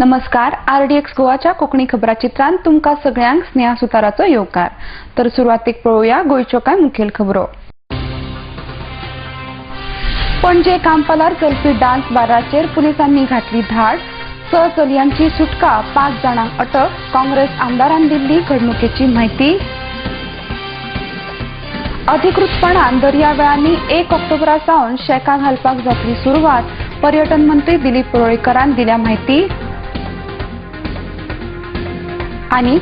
नमस्कार. RDX गोवाच्या कोकणी खबराचित्रांत तुमका सगळ्यांक स्नेहा सुताराचो येवकार. तर सुरवातीक पळोवया गोंयच्यो कांय मुखेल खबरो. पणजे कांपालार चलपी डान्स बाराचेर पुलिसांनी घातली धाड. 6 चलयांची सुटका, 5 जाणांक अटक. काँग्रेस आमदारान दिल्ली घडणुकेची म्हायती. अधिकृतपणान दर्यावेळांनी 1 ऑक्टोबरासावन शेकां घालपाक जातली सुरवात. पर्यटन मंत्री दिलीप परोळेकरान दिल्या म्हायती. आणि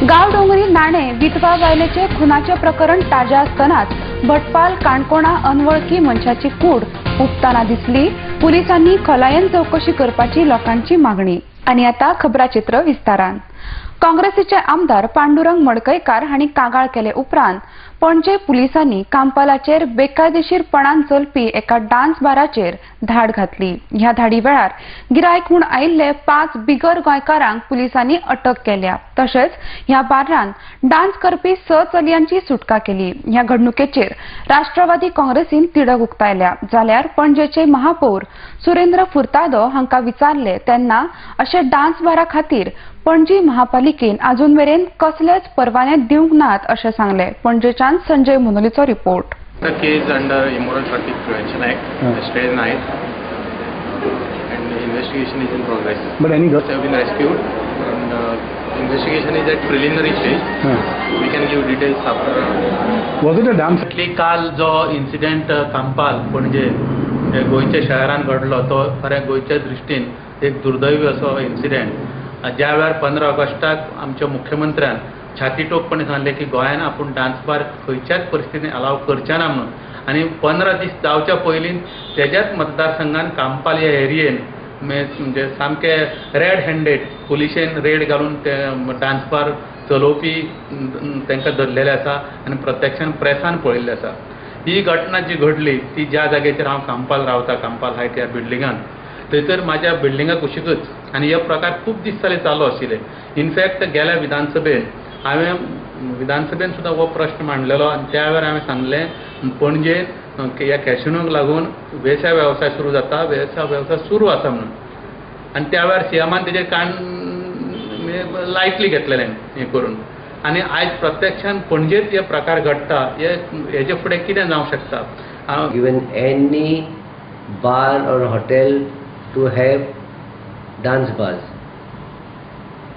गांवडोंगरी नाणे विधवा बायलेचे खुनाचे प्रकरण ताज्या आसतनाच भटपाल काणकोणा अनवळखी मनशाची कूड उपताना दिसली. पुलिसांनी खोलायेन चौकशी करपाची लोकांची मागणी. आणि आता खबराचित्र विस्तारान. काँग्रेसीचे आमदार पांडुरंग मडकयकार हांणी कागाळ केले उपरांत पणजे पुलिसांनी कांपालाचेर बेकायदेशीरपणान चलपी एका डान्स बाराचेर धाड घातली. ह्या धाडी वेळार गिरायक म्हूण आयिल्ले 5 बिगर गोंयकारांक पुलिसांनी अटक केल्या. तशेंच ह्या बारान डान्स करपी 6 चलयांची सुटका केली. ह्या घडणुकेचेर राष्ट्रवादी काँग्रेसीन तिडक उक्तायल्या. जाल्यार पणजेचे महापौर सुरेंद्र फुर्तादो हांका विचारले तेन्ना अशे डान्स बारा खातीर पणजी महापालिकेन अजून मेरेन कसलेच परवाने दिवंक नात अशें सांगले. पणजेच्यान संजय मुनोलीचो report. The case under Immoral Practice Prevention Act, Stage 9, and the investigation is in progress. But any They have been rescued, and investigation is at preliminary stage. We can give details after. Was it a dance? काल जो incident Campal पणजे गोंयच्या शहरान घडलो तो खऱ्या गोंयच्या दृश्टीन एक दुर्दैवी असो इन्सिडेंट. ज्या वेळार 15 ऑगस्टाक आमच्या मुख्यमंत्र्यान छाती टोकपणे सांगले की गोंयान आपूण डान्स बार खंयच्याच परिस्थितीन अलाव करचे ना म्हणून. आणि 15 दीस जावच्या पयलीं तेज्याच मतदारसंघान कांपाल ह्या एरियेन म्हणजे सामके रेड हँडेड पुलिशेन रेड घालून ते डान्स बार चलोवपी तांकां धरलेले आसा आनी प्रत्यक्षान प्रेसान पळयल्ले आसा. ही घटना जी घडली ती ज्या जाग्याचेर हांव कांपाल रावता, कांपाल हायट ह्या बिल्डिंगान, थंयसर म्हाज्या बिल्डिंगा कुशीकच आनी हे प्रकार खूब दीस जाले चालू आशिल्ले. इनफॅक्ट गेल्या विधानसभेन हांवें विधानसभेन सुद्दां हो प्रश्न मांडलेलो आनी त्या वेळार हांवें सांगलें पणजेन ह्या कॅशिनोक लागून वेश्या वेवसाय सुरू जाता, वेश्या वेवसाय सुरू आसा म्हणून. आनी त्या वेळार सीएमान तेजेर कान लायटली घेतलेलें हें करून. आनी आयज प्रत्यक्षान पणजेंत हे प्रकार घडटा हेजे फुडें कितें जावंक शकता. Given any bar or hotel to have dance bars.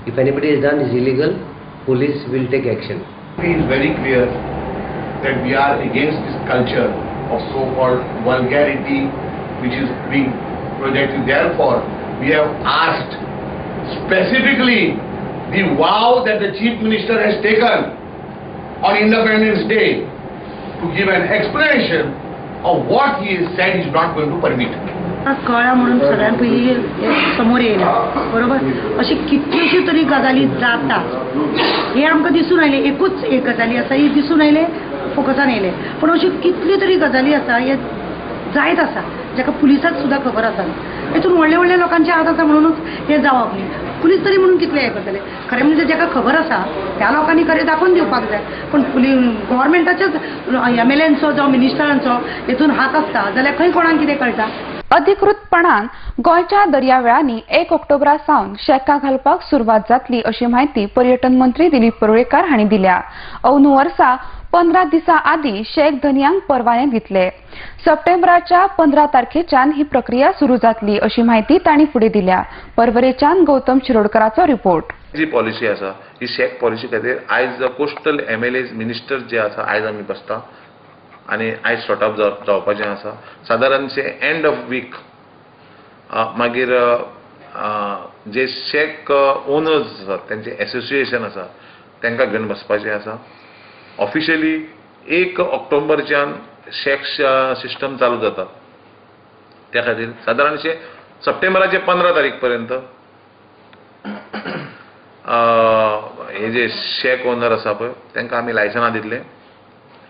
If anybody has done is illegal, police will take action. It is very clear that we are against this culture of so-called vulgarity which is being projected. Therefore, we have asked specifically the vow that the Chief Minister has taken on Independence Day to give an explanation of what he has said is not going to permit. कळ्ळा म्हणून सगळ्यां पयलीं समोर येयला बरोबर. अशी कितल्योश्यो तरी गजाली जाता हे आमकां दिसून आयले. एकूच एक गजाली आसा ही दिसून आयले, फोकसान येयले. पण अश्यो कितल्यो तरी गजाली आसा हे जायत आसा जाका पुलिसाक सुद्दां खबर आसा. हेतून व्हडले व्हडले लोकांचे हात आसा म्हणूनच हे जावप न्ही. पुलीस तरी म्हणून कितले हे करतले. खरें म्हणजे जाका खबर आसा त्या लोकांनी खरें दाखोवन दिवपाक जाय. पण गव्हर्मेंटाच्याच MLAंचो जावं मिनिस्टरांचो हेतून हात आसता जाल्यार खंय कोणाक कितें कळटा. अधिकृतपणान गोंयच्या दर्यावेळांनी 1 ऑक्टोबरासावन शेकां घालपाक सुरवात जातली अशी माहिती पर्यटन मंत्री दिलीप परोळेकार हांणी दिल्या. अंदू वर्सा 15 दिसां आदी शेक धन्यांक परवाने दितले. सप्टेंबराच्या 15 तारखेच्यान ही प्रक्रिया सुरू जातली अशी माहिती तांणी फुडें दिल्या. परवरेच्यान गौतम शिरोडकराचो रिपोर्ट. जी पॉलिसी आसा ही शेक पॉलिसी खातीर आयज कोस्टल MLAs मिनिस्टर जे आसा आयज आमी बसता आनी आयज सॉर्ट आउट जावपाचें आसा. सादारणशे एंड ऑफ वीक मागीर जे शेक ओनर्स आसात तेंचे एसोसिएशन आसा तांकां घेवन बसपाचें आसा. ऑफिशियली 1 ऑक्टोबरच्यान शेक सिस्टम चालू जाता. त्या खातीर सादारणशे सप्टेंबराचे 15 तारीख पर्यंत हे जे शेक ओनर आसा पळय तांकां आमी लायसनां दितले.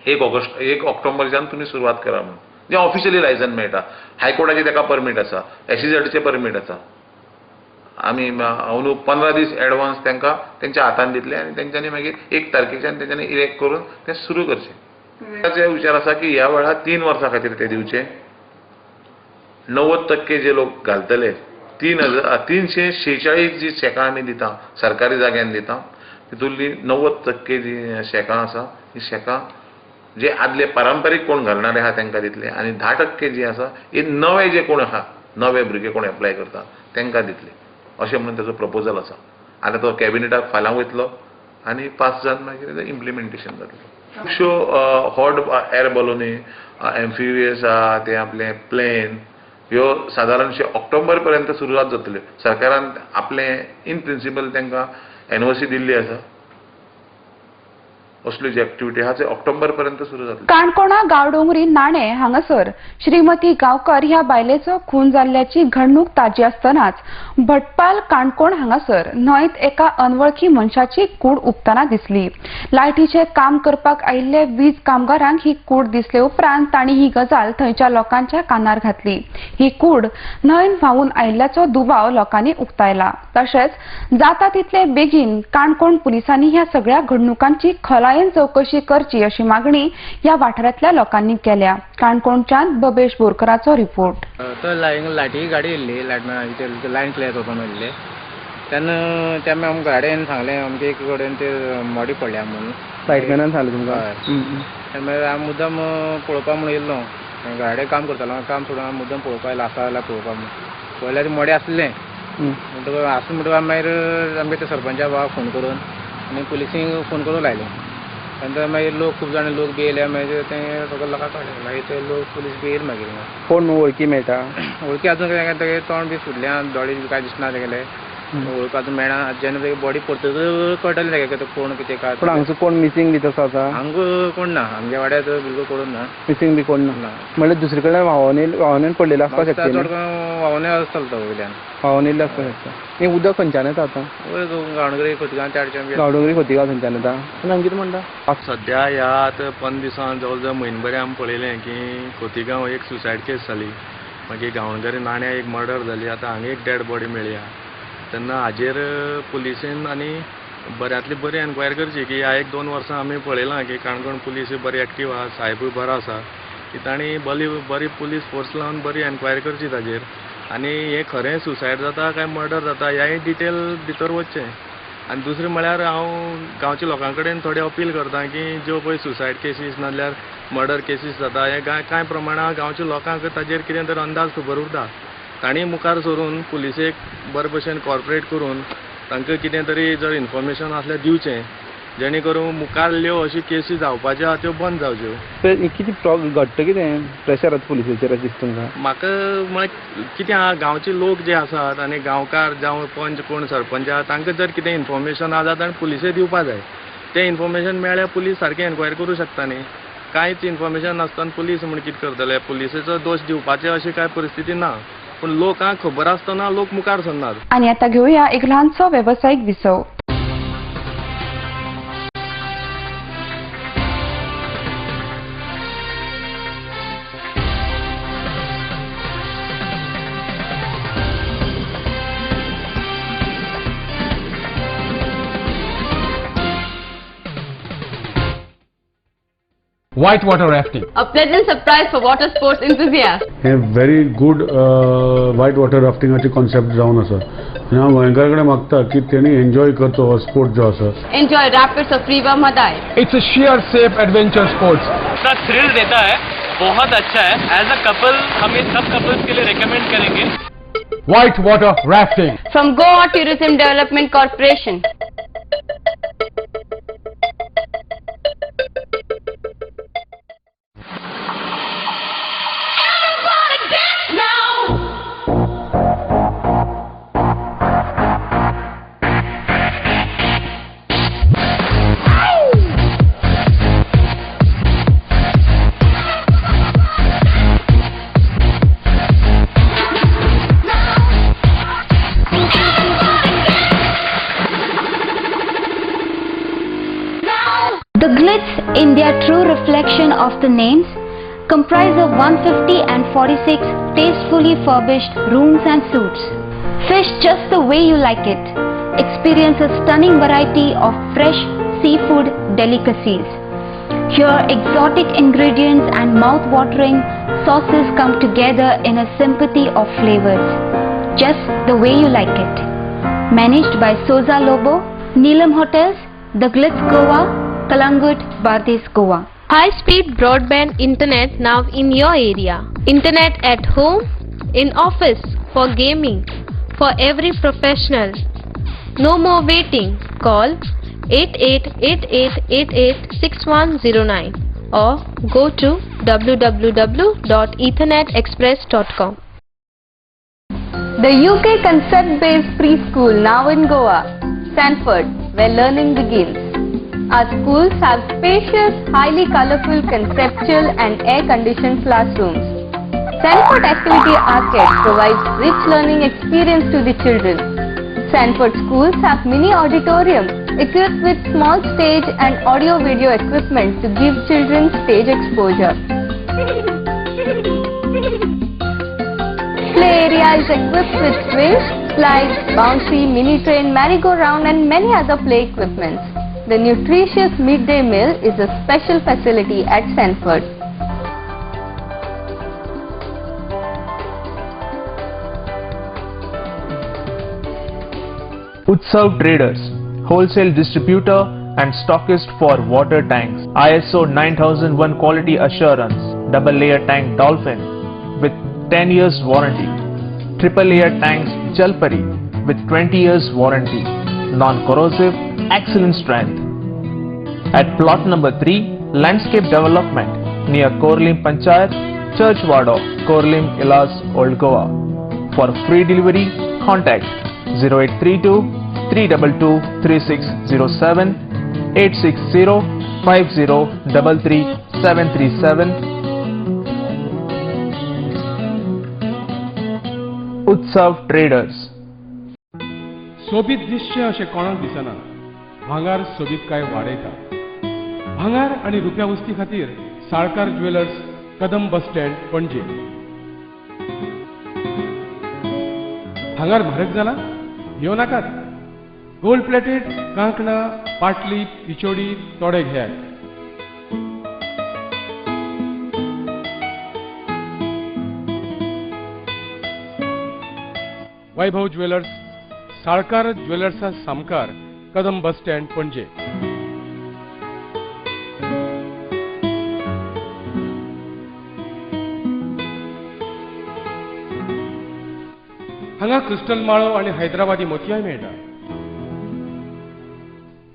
1 ऑक्टोबरच्यान तुमी सुरवात करा म्हणून जे ऑफिशियली लायसन मेळटा. हायकोर्टाचे ताका परमीट आसा, SEZचे परमीट आसा. आमी अंदू 15 दीस एडवान्स तांकां तेंच्या हातान दितले आनी तेंच्यांनी मागीर 1 तारखेच्यान तेंच्यांनी इलेक्ट करून ते सुरू करचे. ताचे विचार आसा की ह्या वेळार 3 वर्सां खातीर ते दिवचे. 90% जे लोक घालतले 346 जी शेकां आमी दिता सरकारी जाग्यान दिता तितूंतली 90% जी शेकां आसा ही शेकां जे आदले पारंपारीक कोण घालणारे आहा तांकां दितले आनी 10% जी आसा ही नवे जे कोण आहा नवे भुरगे कोण एप्लाय करता तांकां दितले अशें म्हणून ताचो प्रपोजल आसा आतां तो कॅबिनेटाक फाल्यां वयतलो आनी पास जावन मागीर इम्प्लिमेंटेशन जातलें. खुबश्यो हॉट एअर बलोनी एम्फिबियस आहा ते आपले प्लेन ह्यो सादारणशे ऑक्टोबर पर्यंत सुरवात जातल्यो. सरकारान आपले इन प्रिंसिपल तांकां एनओसी दिल्ली आसा असल्यो जी एक्टिविटी आहा ते ऑक्टोबर पर्यंत सुरू जातल्यो. काणकोणा गांवडोंगरी नाणे हांगासर श्रीमती गांवकर ह्या बायलेचो खून जाल्ल्याची घडणूक ताजी आसतनाच भटपाल काणकोण हांगासर न्हंयत एका अनवळखी मनशाची कूड उपतना दिसली. लायटीचे काम करपाक आयिल्ले वीज कामगारांक ही कूड दिसले उपरांत तांणी ही गजाल थंयच्या लोकांच्या कानार घातली. ही कूड न्हंयन व्हांवून आयिल्ल्याचो दुबाव लोकांनी उक्तायला. तशेंच जाता तितले बेगीन काणकोण पुलिसांनी ह्या सगळ्या घडणुकांची खलायेन चौकशी करची अशी मागणी या वाठारांतल्या लोकांनी केल्या. काणकोणच्यान बबेश बोरकराचो रिपोर्ट. तो लायटी गाडी येयल्ली लायन क्लियर करपाक मेळिल्ले तेन्ना तेन्ना आमकां गाडयेन सांगलें आमचे एक कडेन ते मोडी पडल्या म्हणून लायटमॅनान सांगलें तुमकां. मागीर हांव मुद्दम पळोवपाक म्हणून येयल्लो गाडये काम करतालो काम सोडून हांव मुद्दम पळोवपाक येयलो आसा जाल्यार पळोवपाक म्हणून पळयल्यार ते मोडे आसलें म्हणटकूच आसूं म्हणटकूच मागीर आमच्या त्या सरपंचा भावाक फोन करून आनी पुलिसींक फोन करूंक लायलें. नंतर मागीर लोक खूब जाण लोक बी येयले मागीर ते सगळे लोकांक कळ्ळें मागीर ते लोक पुलीस बी येयले मागीर कोण वळखी मेळटा वळखी आजून तेगे तोंड बी फुटल्यान दोळे बी कांय दिसना तेगेले वळख आजून मेळना जेन्ना तेगे बॉडी पडटकच कळटलें तेगे ते कोण कितें काय. पूण हांगचो कोण मिसींग बी तसो आसा हांगा कोण ना आमच्या वाड्यार बिलकुल कोण ना मिसींग बी कोण ना म्हणल्यार दुसरे कडेन व्हांवून पडलेलो आसपाक शकता. चड व्हांवून आसतलो तो वयल्यान व्हांवून येयल्लो आसपाक शकता. हें उदक खंयच्यान येता आतां गावडोंगरी खोतिगांव चारच्या गांवडोंगरी खोतिगांव थंयच्यान येता. पूण हांगा कितें म्हणटा सध्या ह्या आतां 15 दिसान जवळ जवळ म्हयनभर आमी पळयलें की खोतिगांव एक सुसायड केस जाली मागीर गांवडोंगरी नाण्या एक मर्डर जाली आतां हांगा एक डेड बॉडी मेळ्ळ्या. तेन्ना हाजेर पुलिसेन आनी बऱ्यांतली बरी एन्क्वायरी करची की ह्या 1-2 वर्सां आमी पळयलां की काणकोण पुलीस बरी एक्टीव आहा साहेबूय बरो आसा की तांणी बरी पुलीस फोर्स लावन बरी एन्क्वायरी करची ताजेर आनी हें खरें सुसायड जाता काय मर्डर जाता ह्याय डिटेल भितर वचचें. आनी दुसरें म्हळ्यार हांव गांवच्या लोकां कडेन थोडे अपील करता की ज्यो पळय सुसायड केसीस नाजाल्यार मर्डर केसीस जाता हे कांय प्रमाणांत गांवच्या लोकांक ताजेर कितें तरी अंदाज खबर उरता. तांणी मुखार सरून पुलिसेक बरे भशेन कॉर्पोरेट करून तांकां कितें तरी जर इन्फॉर्मेशन आसल्यार दिवचें जेणे करून मुखारल्यो अशी केसी जावपाच्यो आहा त्यो बंद जावच्यो. कितें घडटा कितें प्रेशर आतां पुलिसाचेर अशें दिसता तुमकां. म्हाका म्हळ्यार कितें आहा गांवचे लोक जे आसात आनी गांवकार जावं पंच कोण सरपंच आहा तांकां जर कितें इन्फॉर्मेशन आहा जाल्यार पुलिसे दिवपा जाय. तें इन्फॉर्मेशन मेळ्ळ्यार पुलीस सारकें एन्क्वायरी करूं शकता न्ही. कांयच इन्फॉर्मेशन नासतना पुलीस म्हण कितें करतले पुलिसेचो दोश दिवपाचे अशी कांय परिस्थिती ना पूण लोकांक खबर आसतना लोक मुखार सरनात. आणि आता घेऊया एक लहानसो व्यावसायिक विसव. Whitewater rafting. A pleasant surprise for water sports enthusiasts. हे व्हेरी गुड वायट वॉटर राफ्टिंगाची कॉन्सेप्ट जावन आसा आनी हांव गोंयकार कडेन मागता की तेणी एन्जॉय करचो हो स्पोर्ट जो आसा. Enjoy rapids of Riva Madai. It's a sheer safe adventure sports. इतना थ्रिल देता है बहुत अच्छा है. एज अ कपल हम ये सब कपल्स के लिए रेकमेंड करेंगे. Whitewater rafting. From Goa Tourism Development Corporation. The glitz, in their true reflection of the names, comprise of 150 and 46 tastefully furbished rooms and suites. Fish just the way you like it. Experience a stunning variety of fresh seafood delicacies. Here, exotic ingredients and mouth-watering sauces come together in a symphony of flavors. just the way you like it. Managed by Souza Lobo, Neelam Hotels, The Glitz Goa, Kalangut, Bardes Goa. High-speed broadband internet now in your area. Internet at home, in office, for gaming, for every professional. No more waiting. Call 8888886109 or go to www.ethernetexpress.com. The UK concept-based preschool now in Goa, Sanford, where learning begins. Our schools have spacious, highly colorful, conceptual and air-conditioned classrooms. Sanford Activity Arcade provides rich learning experience to the children. Sanford schools have mini auditorium equipped with small stage and audio-video equipment to give children stage exposure. Play area is equipped with swings, slides, bouncy, mini train, merry-go-round and many other play equipments. The nutritious midday meal is a special facility at Sanford. Utsav Traders, wholesale distributor and stockist for water tanks. ISO 9001 quality assurance, double layer tank Dolphin with 10 years warranty. Triple layer tanks Jalpari with 20 years warranty. Non-corrosive, excellent strength. At plot number 3, landscape development near Korlim Panchayat, Churchwada, Korlim, Ilas, Old Goa. For free delivery, contact 0832 322 3607 860 5033 737. Utsav Traders. सोबीत दिसचें अशें कोणाक दिसना. भांगार सोबीत काय वाडयता. भांगार आनी रुप्या वस्ती खातीर Salkar jewellers, Kadam bus stand, पणजे. भांगार म्हारग जाला? घेव नाकात. गोल्ड प्लेटेड कांकणां, पाटली, पिचोडी तोडे घेयात. वैभव ज्वेलर्स, साळकार ज्वेलर्सा सामकार, कदम बस स्टँड, पणजे. हांगा क्रिस्टल माळो आणि हैदराबादी मोतयाय मेळटा.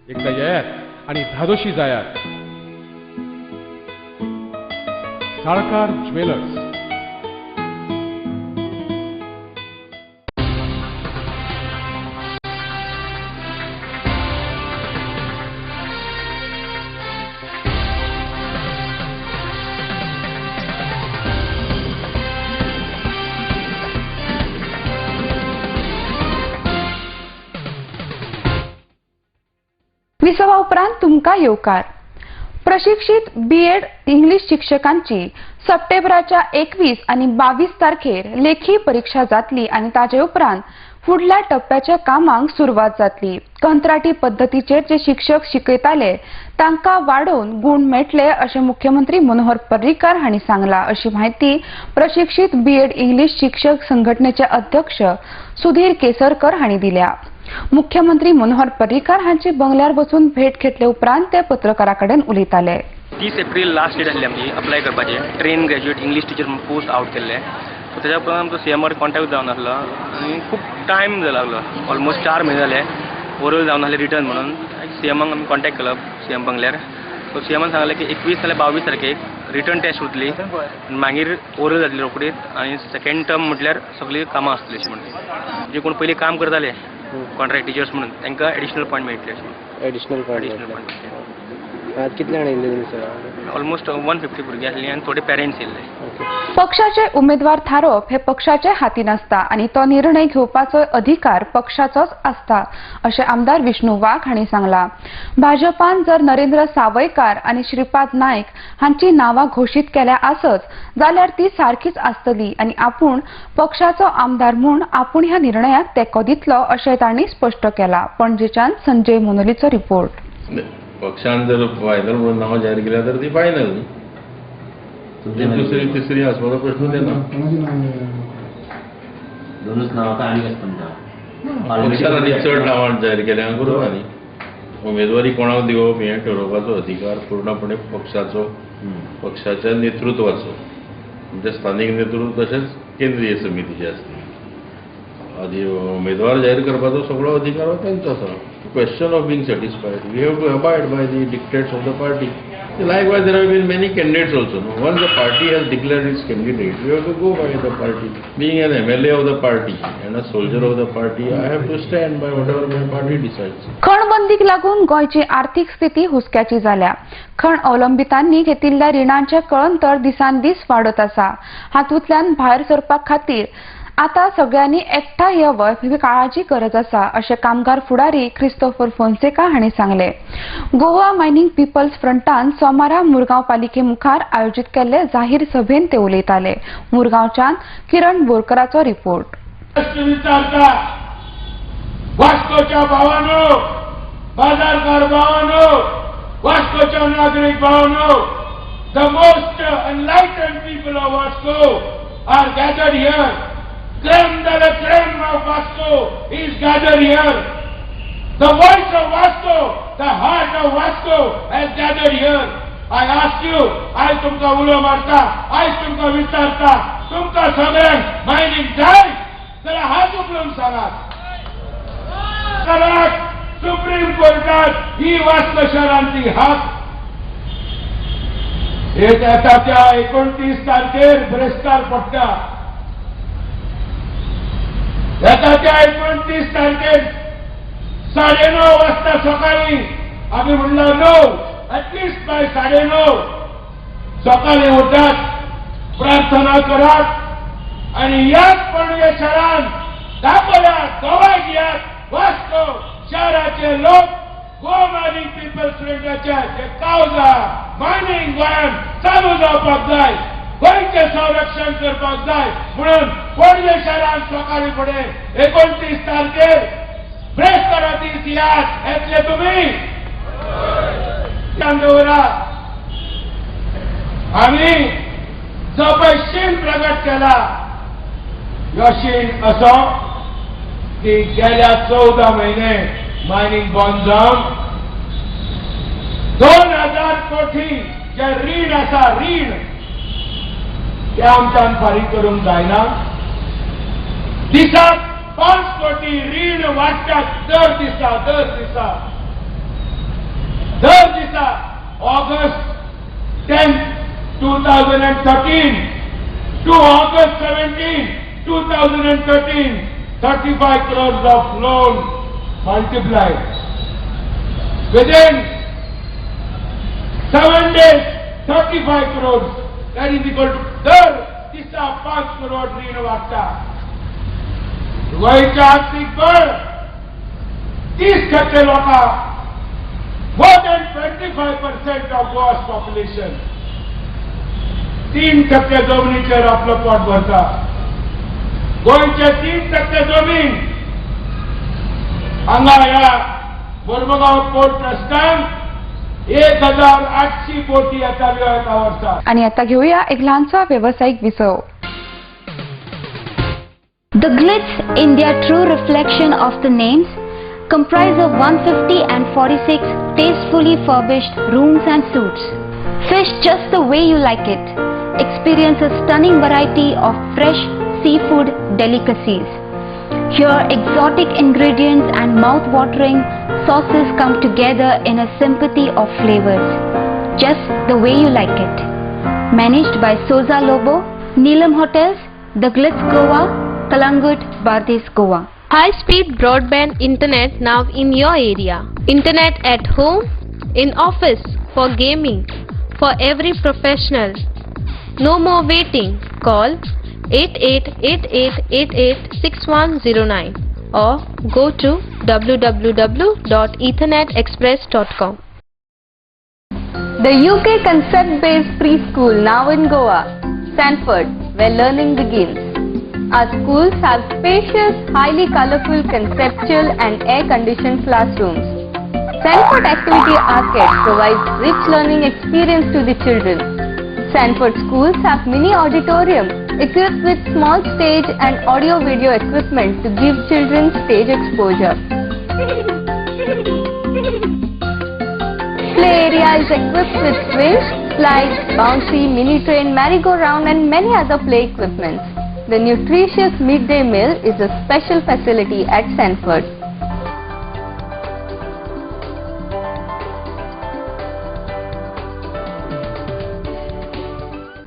एकदा येयात आणि धादोशी जायात. साळकार ज्वेलर्स. विसवा उपरांत तुमका येवकार. प्रशिक्षित बीएड इंग्लिश शिक्षकांची सप्टेंबराच्या 21 आणि 22 तारखेर लेखी परीक्षा जातली आणि ताचे उपरांत फुडल्या टप्प्याच्या कामांक सुरवात जातली. कंत्राटी पद्धतीचेर जे शिक्षक शिकयताले तांकां वाडोवन गुण मेळटले अशें मुख्यमंत्री मनोहर पर्रीकार हांणी सांगला अशी माहिती प्रशिक्षित बीएड इंग्लिश शिक्षक संघटनेचे अध्यक्ष सुधीर केसरकर हांणी दिल्या. मुख्यमंत्री मनोहर पर्रीकार हांची बंगल्यार बसून भेट घेतले उपरांत ते पत्रकारांकडेन उलयताले. 30 एप्रिल लास्ट डेट आसली आमची अप्लाय करपाचे. Train graduate English teacher post out केल्ले. त्याच्या उपरांत आमचो सीएमआर कॉन्टॅक्ट जावन आसलो आनी खूब टायम जालो लागलो. ऑलमोस्ट 4 म्हयने जाले. ओरल जावन आसले रिटर्न म्हणून. सीएमाक आमी कॉन्टॅक्ट केलो सीएम बंगल्यार. सो सीएमान सांगलें की 21 नाल्यार 22 तारखेक रिटर्न टेस्ट उरतली आनी मागीर ओरल जातली रोखडीच आनी सेकंड टर्म म्हटल्यार सगळीं कामां आसतलीं अशें म्हणलें. जे कोण पयलीं काम करताले कॉन्ट्रॅक्ट टीचर्स म्हणून तांकां एडिशनल पॉयंट मेळटले अशें. एडिशनल पॉयंट कितले जाण येयल्ले सर? ऑलमोस्ट 150 भुरगीं आसलीं आनी थोडे पेरेंट्स येयल्ले. पक्षाचे उमेदवार थारोवप हे पक्षाचे हातीन आसता आणि तो निर्णय घेवपाचो अधिकार पक्षाचोच आसता अशें आमदार विष्णू वाघ हांणी सांगला. भाजपान जर नरेंद्र सावयकार आणि श्रीपाद नायक हांची नांवां घोशीत केल्या आसत जाल्यार ती सारखीच आसतली आणि आपूण पक्षाचो आमदार म्हूण आपूण ह्या निर्णयाक तेंको दितलो अशें तांणी स्पश्ट केला. पणजेच्यान संजय मोनोलीचो रिपोर्ट. पक्षान जर फायनल म्हणून नाव जाहीर केल्या तर ती फायनल. दुसरी तिसरी आसपाचो प्रश्न येना. दोनूच नांवां काय आनी आसता पक्षान आनी चड नांवां जाहीर केल्या करूं आनी उमेदवारी कोणाक दिवप हें ठरोवपाचो अधिकार पूर्णपणे पक्षाच्या नेतृत्वाचो म्हणजे स्थानीक नेतृत्व तशेंच केंद्रीय समितीचे आसता आदी उमेदवार जाहीर करपाचो सगळो अधिकार हो तेंचो आसा question of being satisfied we have to abide by the dictates of the party likewise there have been many candidates also no? Once the party has declared its candidate we have to go by the party being an MLA of the party and a soldier of the party I have to stand by whatever my party decides. खणबंदीक लागून गोंयची आर्थीक स्थिती हुस्क्याची जाल्या खण अवलंबितांनी घेतिल्ल्या रिणांचे कळंतर दिसान दीस वाडत आसा हातूंतल्यान भायर सरपा खातीर आता सगळ्यांनी एकठांय येवप ही काळाची गरज आसा अशें कामगार फुडारी क्रिस्तोफर फोन्सेका हांणी सांगले. गोवा मायनिंग पीपल्स फ्रंटान सोमारा मुरगांव पालिके मुखार आयोजीत केल्ले जाहीर सभेत ते उलयताले. मुरगांवच्यान किरण बोरकराचो रिपोर्ट. वास्कोच्या भावांनो, बाजारकार भावांनो, वास्कोच्या नागरिक भावांनो, the most enlightened people of Vasco are gathered here. Creme de la creme of Vasco is gathered here. The voice of Vasco, the heart of Vasco has gathered here. I ask you, I तुमका उलो मारता, I तुमका विचारता, तुमका सगळ्यांक mining जाय जाल्यार हात उखलून सांगात. सुप्रीम कोर्टात ही वास्को शहरांतली हाक येत्या 29 तारखेर बृहस्पतार पडटा. येत्या 29 तारखेर 9:30 वाजता सकाळी आम्ही म्हणला 9 ऍटलिस्ट बाय 9:30 सकाळी उठात प्रार्थना करात आणि याच पणजे शहरान दाखोल्यात गोवाक यात वास्को शहराचे लोक गोवा मायनिंग पीपल्स फ्रंटाच्या जे कावजा मायनिंग गोंयान चालू जावपाक जाय गोंयचे संरक्षण करपाक जाय म्हणून पणजे शहरान सकाळी फुडें 29 तारखेर ब्रेस्तारा दीस यात येतले तुमी दवरा. आम्ही जो पळय शीण प्रगट केला ह्यो शीण असो की गेल्या 14 म्हयने मायनिंग बंद जावन 2000 कोटी जे रीण आसा रीण ते आमच्यान फारीक करूंक जायना. दिसाक 5 कोटी रीण वाडटात दर दिसा August 10, 2013 to August 17, 2013 35 crores of loan multiplied. Within 7 days 35 crores, that is equal to दर दिसा 5 करोड रीण वाटता. गोंयचें आर्थिक बळ 30% लोकांक more than 25% of Goa's population 3% जमनीचेर आपलं पोट भरता. गोंयचे 3% जमीन हांगा ह्या मुरमुगांव पोर्ट ट्रस्टान 1800 कोटी येताल्यो एका वर्साक. आणि आता घेऊया एक लहानसा व्यावसायिक विसव. The Glitz India true reflection of the names comprise of 150 and 46 tastefully furbished rooms and suites. Fish just the way you like it. Experience a stunning variety of fresh seafood delicacies. Here exotic ingredients and mouth-watering sauces come together in a symphony of flavors. Just the way you like it. Managed by Soza Lobo, Neelam Hotels, The Glitz Goa, Kalangut, Bardez Goa. High-speed broadband internet now in your area. Internet at home, in office, for gaming, for every professional. No more waiting. Call 8888886109 or go to www.ethernetexpress.com. The UK concept-based preschool now in Goa, Sanford, where learning begins. Our schools have spacious, highly colorful, conceptual and air-conditioned classrooms. Sanford Activity Arcade provides rich learning experience to the children. Sanford schools have mini auditorium, equipped with small stage and audio-video equipment to give children stage exposure. Play area is equipped with swings, slides, bouncy, mini train, merry-go-round and many other play equipments. The nutritious midday meal is a special facility at Sanford.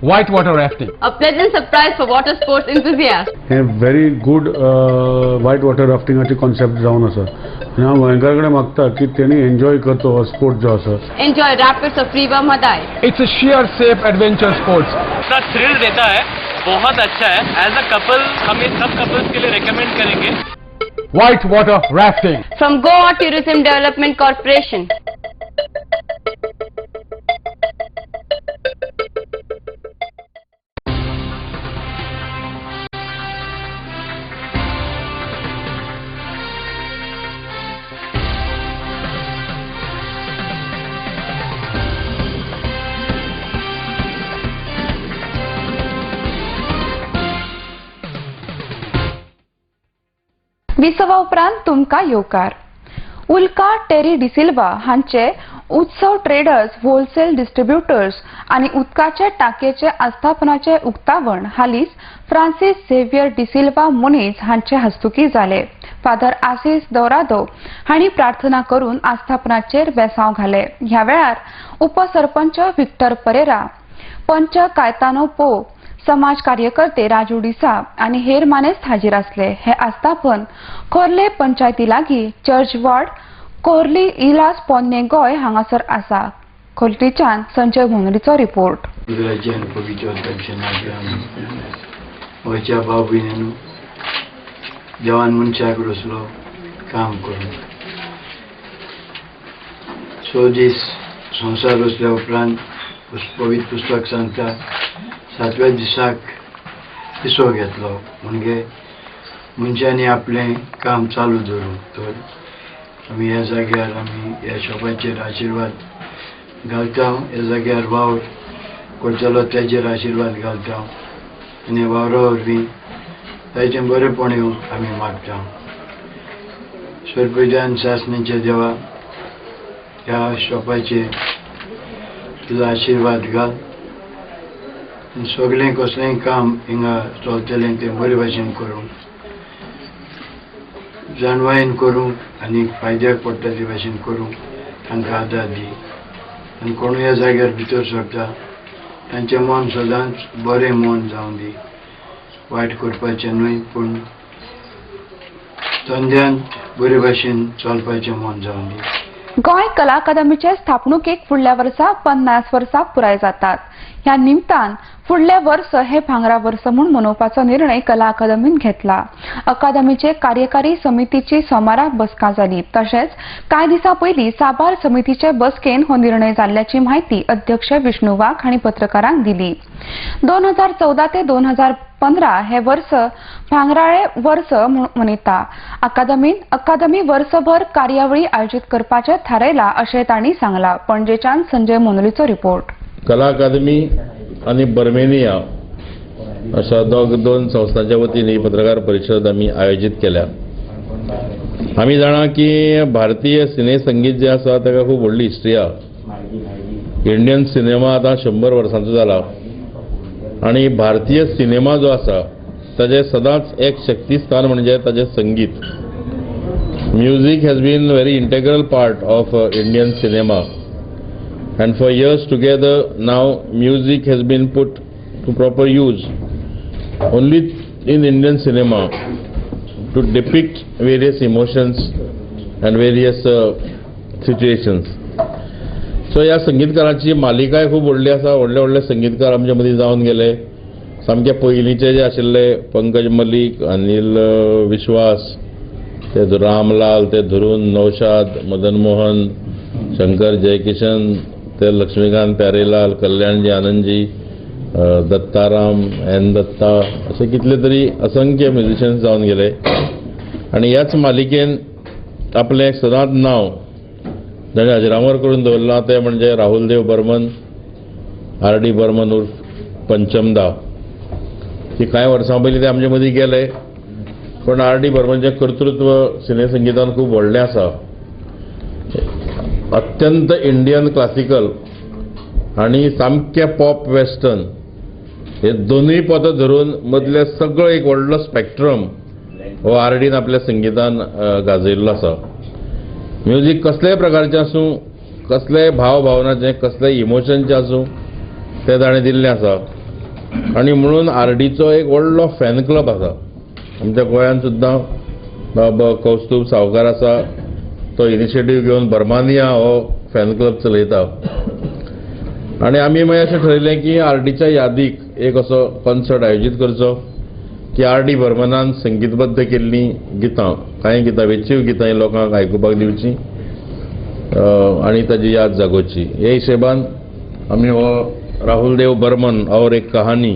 Whitewater rafting. A pleasant surprise for water sports enthusiasts. हे very good वाईट water राफ्टिंगाचे concept जावन आसा आनी हांव गोंयकार कडेन मागता की तेणी एन्जॉय करचो हो स्पोर्ट जो आसा. Enjoy rapids of River Madai. It's a sheer safe adventure sports. इतना थ्रिल देता है, बहुत अच्छा है. एज अ कपल हम ये सब कपल्स के लिए रेकमेंड करेंगे. Whitewater rafting. From Goa Tourism Development Corporation. विसवा उपरांत तुमका येवकार. उल्का टेरी डिसिल्वा हांचे उत्सव ट्रेडर्स, होलसेल डिस्ट्रीब्युटर्स आणि उदकाचे टाकयेचे आस्थापनाचे उक्तावण हालींच फ्रांसीस झेवियर डिसिल्वा मुनीज हांचे हस्तुकी जाले. फादर आसीस दौरादो हांणी प्रार्थना करून आस्थापनाचेर बेसांव घाले. ह्या वेळार उपसरपंच विक्टर परेरा, पंच कायतानो पो, समाज कार्यकर्ते राजू डिसाब आणि हेर मानेस्त हाजीर असले. हे आस्थापन खोर्ले पंचायती लागीं चर्च वॉर्ड कोर्ली इलास पोन्ने गोय हांगासर आसा. खोर्लीच्यान संजय मोनरीचो रिपोर्ट. जवान मनशाक रचलो काम करून 6 दीस संसार रचल्या उपरांत पवित्र पुस्तक सांगता 7व्या दिसाक पिसो घेतलो म्हणजे मनशांनी आपलें काम चालू दवरूं. तर आमी ह्या जाग्यार आमी ह्या शॉपाचेर आशिर्वाद घालता. ह्या जाग्यार वावर करतलो तेजेर आशिर्वाद घालता आनी वावरा वरवीं ताचें बरेंपण येवंक आमी मागता. सरपंचान सासणेच्या देवा ह्या शॉपाचेर तुजो आशिर्वाद घाल. सगळें कसलेंय काम हिंगा चलतलें तें बरे भाशेन करूं, जाणवायेन करूं आनी फायद्याक पडटा ते भाशेन करूं तांकां आदार दी. आनी कोण ह्या जाग्यार भितर सरता तांचें मन सदांच बरें मन जावं दी. वायट करपाचें न्हय पूण धंद्यान बरे भाशेन चलपाचें मन जावं दी. गोंय कला अकादमीचे स्थापणुकेक फुडल्या वर्सा 50 वर्सां पुराय जातात. ह्या निमतान फुडले वर्स हे भांगरा वर्स म्हूण मनोवपाचो निर्णय कला अकादमीन घेतला. अकादमीचे कार्यकारी समितीची सोमाराक बसका जाली. तशेंच कांय दिसां पयलीं साबार समितीचे बसकेन हो निर्णय जाल्ल्याची माहिती अध्यक्ष विष्णू वाघ हांणी पत्रकारांक दिली. 2014 ते 2015 हे वर्स भांगराळे वर्स मनयता. अकादमी वर्सभर कार्यावळी आयोजीत करपाचें थारायला अशें तांणी सांगलां. पणजेच्यान संजय मोनरीचो रिपोर्ट. कला अकादमी आणि बर्मेनिया अशा दोन संस्थांच्या वतीन ही पत्रकार परिषद आमी आयोजीत केल्या. आमी जाणा की भारतीय सिने संगीत जे आसा ताका खूब व्हडली हिस्ट्री आसा. इंडियन सिनेमा आतां 100 वर्सांचो जाला आणि भारतीय सिनेमा जो आसा ताजें सदांच एक शक्तीस्थान म्हणजे ताजें संगीत. Music has been very integral part of Indian cinema. And for years together now music has been put to proper use only in Indian cinema to depict various emotions and various situations. So ह्या संगीतकारांची मालिकाय खूब व्हडली आसा. व्हडले संगीतकार आमच्या मदीं जावन गेले. सामके पयलींचे जे आशिल्ले पंकज मलीक, अनिल विश्वास, ते रामलाल, ते धरून नौशाद, मदन मोहन, शंकर जयकिशन, ते लक्ष्मीकांत प्यारेलाल, कल्याणजी आनंदजी, दत्ताराम, एन दत्ता असे कितले तरी असंख्य म्युझिशियन्स जावन गेले. आणि ह्याच मालिकेन आपलें सदांच नांव जाणें अजरामर करून दवरलां ते म्हणजे राहुल देव बर्मन, आर डी बर्मन उर्फ पंचमदा. की कांय वर्सां पयलीं ते आमचे मदीं गेले, पण R.D. बर्मनचें कर्तृत्व सिनेसंगीतान खूब व्हडलें आसा. अत्यंत इंडियन क्लासिकल आनी सामकें पॉप वेस्टर्न हे दोनूय पदां धरून मदले सगळो एक व्हडलो स्पेक्ट्रम हो R.D.न आपल्या संगीतान गाजयल्लो आसा. म्युझीक कसलेय प्रकारचें आसूं, कसलेय भाव भावनाचें, कसलेय इमोशनचें आसूं, तें ताणें दिल्लें आसा. आनी म्हणून R.D.चो एक व्हडलो फॅन क्लब आसा. आमच्या गोंयांत सुद्दां बाबा कौस्तुभ सावकार आसा, तो इनिशिएटीव घेवन बर्मानिया हो फॅन क्लब चलयता. आनी आमी मागीर अशें ठरयलें की R.D.च्या यादीक एक असो कॉन्सर्ट आयोजीत करचो की R.D. बर्मनान संगीतबद्ध केल्लीं गितां, कांय गितां वेंचीव गितां लोकांक आयकुपाक दिवचीं आनी ताजी याद जागोवची. हे हिशेबान आमी हो राहुल देव बर्मन और एक कहानी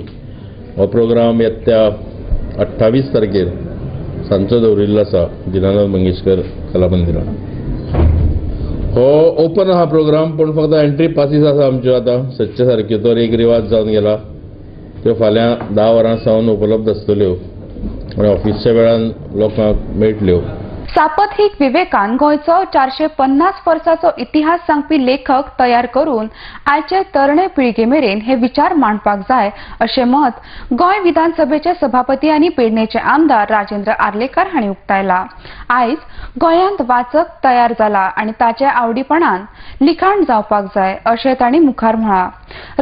हो प्रोग्राम येत्या 28 तारखेर सांजचो दवरिल्लो आसा दिनानाथ मंगेशकर कला मंदिरांत. हो ओपन आहा प्रोग्राम, पण फक्त एंट्री पासीस आसा आमच्यो आतां सदचे सारक्यो. तर एक रिवाज जावन गेला, त्यो फाल्यां 10 वरां सावन उपलब्ध आसतल्यो आनी ऑफिसच्या वेळान लोकांक मेळटल्यो. सापथीक विवेकान गोंयचो 450 वर्सांचो इतिहास सांगपी लेखक तयार करून आयचे तरणे पिळगे मेरेन हे विचार मांडपाक जाय अशें मत गोंय विधानसभेचे सभापती आनी पेडणेचे आमदार राजेंद्र आर्लेकर हांणी उक्तायला. आयज गोंयांत वाचक तयार जाला आनी ताचे आवडीपणान लिखाण जावपाक जाय अशें तांणी मुखार म्हळां.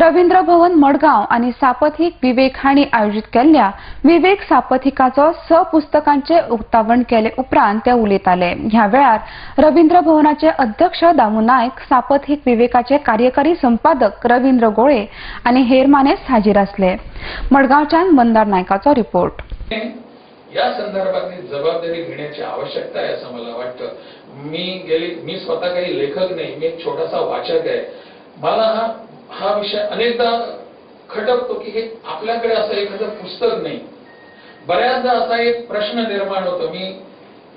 रवींद्र भवन मडगांव आनी सापथीक विवेक हांणी आयोजीत केल्ल्या विवेक सापथिकाचो पुस्तकांचे उक्तावण केले उपरांत ते उलयताले. ह्या वेळार रवींद्र भवनाचे अध्यक्ष दामू नायक, सापथीक विवेकाचे कार्यकारी संपादक रवींद्र गोळे आनी हेर मानेस्त हाजीर आसले. मडगांवच्यान मंदार नायकाचो रिपोर्ट. या संदर्भातली जबाबदारी घेण्याची आवश्यकता आहे असं मला वाटतं. मी स्वतः काही लेखक नाही, मी एक छोटासा वाचक आहे. मला हा विषय अनेकदा खटकतो की हे आपल्याकडे असं एखादं पुस्तक नाही. बऱ्याचदा असा एक प्रश्न निर्माण होतो. मी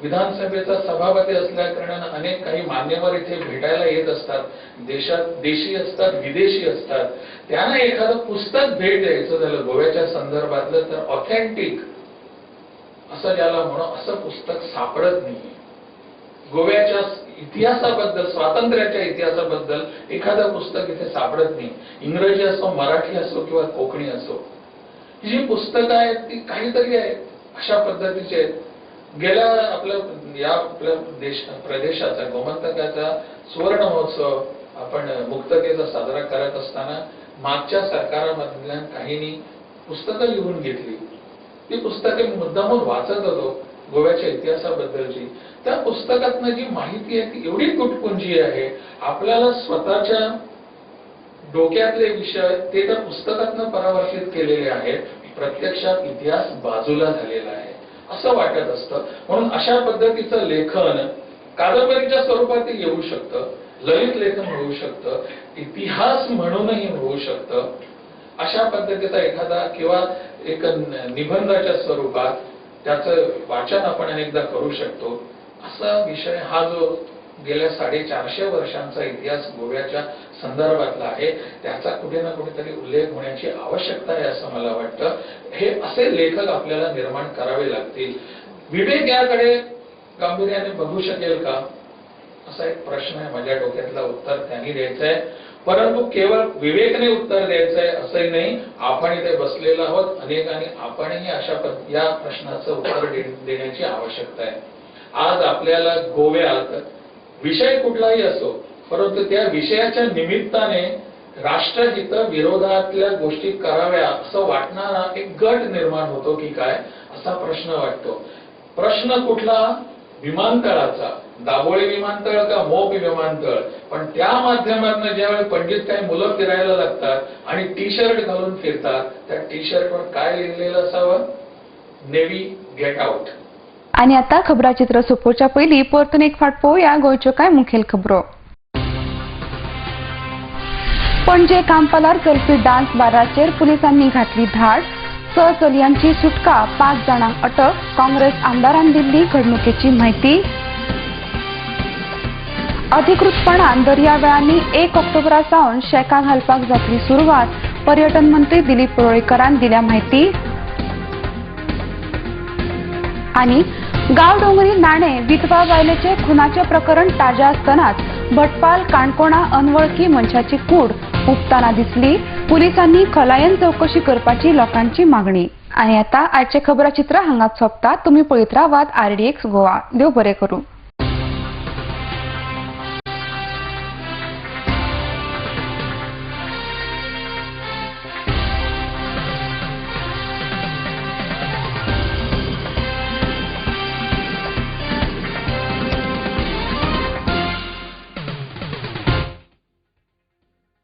विधानसभेचा सभापती असल्या कारणाने अनेक काही मान्यवर इथे भेटायला येत असतात, देशी असतात, विदेशी असतात. त्यांना एखादं पुस्तक भेट द्यायचं झालं गोव्याच्या संदर्भातलं तर ऑथेंटिक असं ज्याला म्हणू असं पुस्तक सापडत नाही. गोव्याच्या इतिहासाबद्दल, स्वातंत्र्याच्या इतिहासाबद्दल एखादं पुस्तक इथे सापडत नाही. इंग्रजी असो, मराठी असो किंवा कोकणी असो. ही जी पुस्तकं आहेत ती काहीतरी आहेत, अशा पद्धतीचे आहेत. गेल्या आपल्या प्रदेशाचा गोमंतकाचा सुवर्ण महोत्सव आपण मुक्ततेचा साजरा करत असताना मागच्या सरकारामधल्या काहींनी पुस्तकं लिहून घेतली. ती पुस्तके मुद्दामून वाचत होतो गोव्याच्या इतिहासाबद्दलची. त्या पुस्तकातनं जी माहिती आहे ती एवढी तुटपुंजी आहे. आपल्याला स्वतःच्या डोक्यातले विषय ते त्या पुस्तकातनं परावर्तित केलेले आहेत. प्रत्यक्षात इतिहास बाजूला झालेला आहे असं वाटत असतं. म्हणून अशा पद्धतीचं लेखन कादंबरीच्या स्वरूपात येऊ शकतं, ललित लेखन होऊ शकतं, इतिहास म्हणूनही होऊ शकतं. अशा पद्धतीचा एखादा किंवा एक निबंधाच्या स्वरूपात त्याचं वाचन आपण अनेकदा करू शकतो. असा विषय हा जो गेल्या 450 वर्षांचा इतिहास गोव्याच्या संदर्भातला आहे त्याचा कुठे ना कुठेतरी उल्लेख होण्याची आवश्यकता आहे असं मला वाटतं. हे असे लेखक आपल्याला निर्माण करावे लागतील. विवेक याकडे गांभीर्याने बघू शकेल का असा एक प्रश्न आहे माझ्या डोक्यातला. उत्तर त्यांनी द्यायचं आहे, परंतु केवळ विवेकने उत्तर द्यायचं आहे असंही नाही. आपण इथे बसलेलो आहोत अनेकांनी, आपणही या प्रश्नाचं उत्तर देण्याची आवश्यकता आहे. आज आपल्याला गोव्यात विषय कुठलाही असो, परंतु त्या विषयाच्या निमित्ताने राष्ट्रहित विरोधातल्या गोष्टी कराव्या असं वाटणारा एक गट निर्माण होतो की काय असा प्रश्न वाटतो. प्रश्न कुठला? विमानतळाचा. दाभोळे विमानतळ का मोप विमानतळ. पण त्या माध्यमातून ज्यावेळी पंडित काही मुलं फिरायला लागतात आणि टी शर्ट घालून फिरतात, त्या टी शर्टवर काय लिहिलेलं असावं? Navy get out. आणि आता खबराचित्र सोंपोवच्या पयलीं परतून एक फावट पळोवया गोंयच्यो कांय मुखेल खबरो. पणजे कांपालार चलपी डान्स बाराचेर पुलिसांनी घातली धाड. 6 चलयांची सुटका, 5 जाणांक अटक. काँग्रेस आमदारान दिल्ली घडणुकेची म्हायती. अधिकृतपणान दर्यावेळांनी 1 ऑक्टोबरा सावन शेकां घालपाक जातली सुरवात. पर्यटन मंत्री दिलीप पळोळेकरान दिल्या म्हायती. आणि गाव डोंगरी नाणे विधवा बायलेचे खुनाचे प्रकरण ताजे असतानाच भटपाल काणकोणा अनवळखी मनशाची कूड उपताना दिसली. पोलिसांनी खलायन चौकशी करपाची लोकांची मागणी. आणि आता आजचे खबराचित्र हांगाच सोंपता. तुम्ही पळयत रावात RDX गोवा. देव बरें करूं.